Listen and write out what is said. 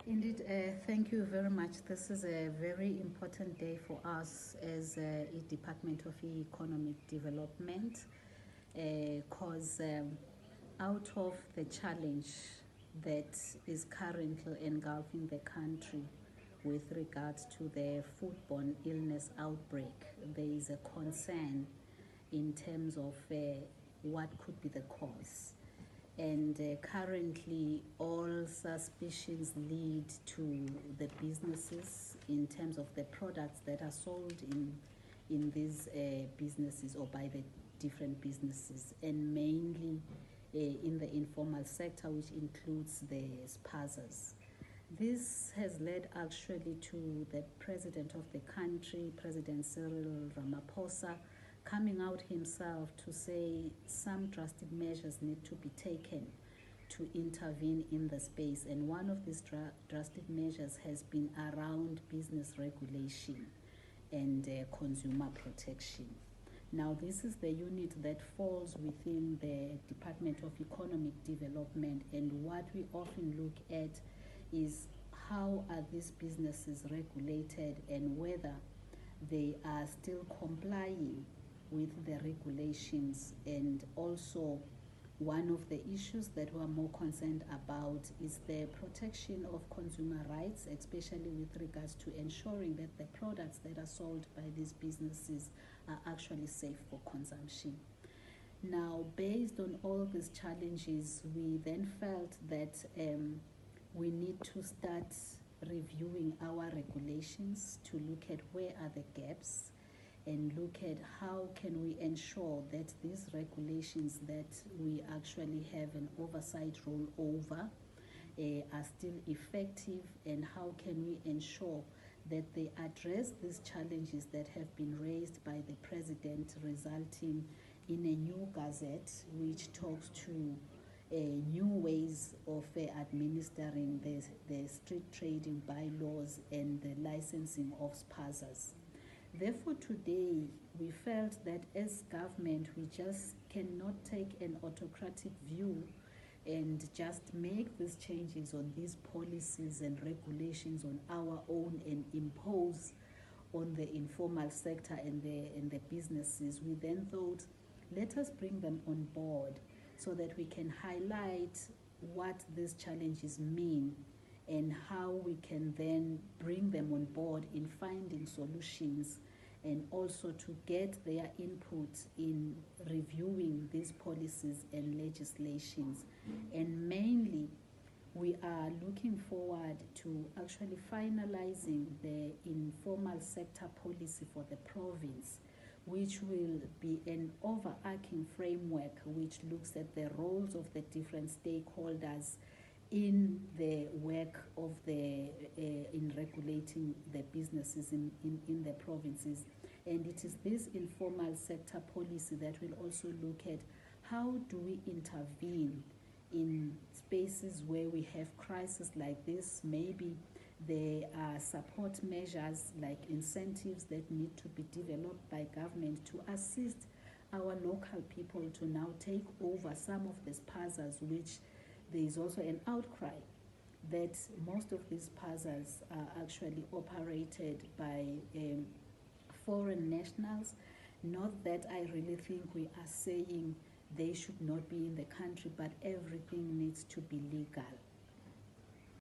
Indeed, thank you very much. This is a very important day for us as a Department of Economic Development because out of the challenge that is currently engulfing the country with regards to the foodborne illness outbreak, there is a concern in terms of what could be the cause. And currently, all suspicions lead to the businesses in terms of the products that are sold in these businesses or by the different businesses, and mainly in the informal sector, which includes the spazas. This has led actually to the president of the country, President Cyril Ramaphosa, coming out himself to say some drastic measures need to be taken to intervene in the space. And one of these drastic measures has been around business regulation and consumer protection. Now, this is the unit that falls within the Department of Economic Development, and what we often look at is how are these businesses regulated and whether they are still complying with the regulations. And also, one of the issues that we're more concerned about is the protection of consumer rights, especially with regards to ensuring that the products that are sold by these businesses are actually safe for consumption. Now, based on all these challenges, we then felt that we need to start reviewing our regulations to look at where are the gaps and look at how can we ensure that these regulations that we actually have an oversight role over are still effective, and how can we ensure that they address these challenges that have been raised by the president, resulting in a new gazette which talks to new ways of administering the street trading bylaws and the licensing of spazas. Therefore, today we felt that as government we just cannot take an autocratic view and just make these changes on these policies and regulations on our own and impose on the informal sector and the businesses. We then thought, let us bring them on board so that we can highlight what these challenges mean and how we can then bring them on board in finding solutions, and also to get their input in reviewing these policies and legislations. And mainly, we are looking forward to actually finalizing the informal sector policy for the province, which will be an overarching framework which looks at the roles of the different stakeholders in the work of the in regulating the businesses in the provinces. And it is this informal sector policy that will also look at how do we intervene in spaces where we have crises like this. Maybe there are support measures like incentives that need to be developed by government to assist our local people to now take over some of the spazas, which there is also an outcry that most of these spazas are actually operated by foreign nationals. Not that I really think we are saying they should not be in the country, but everything needs to be legal.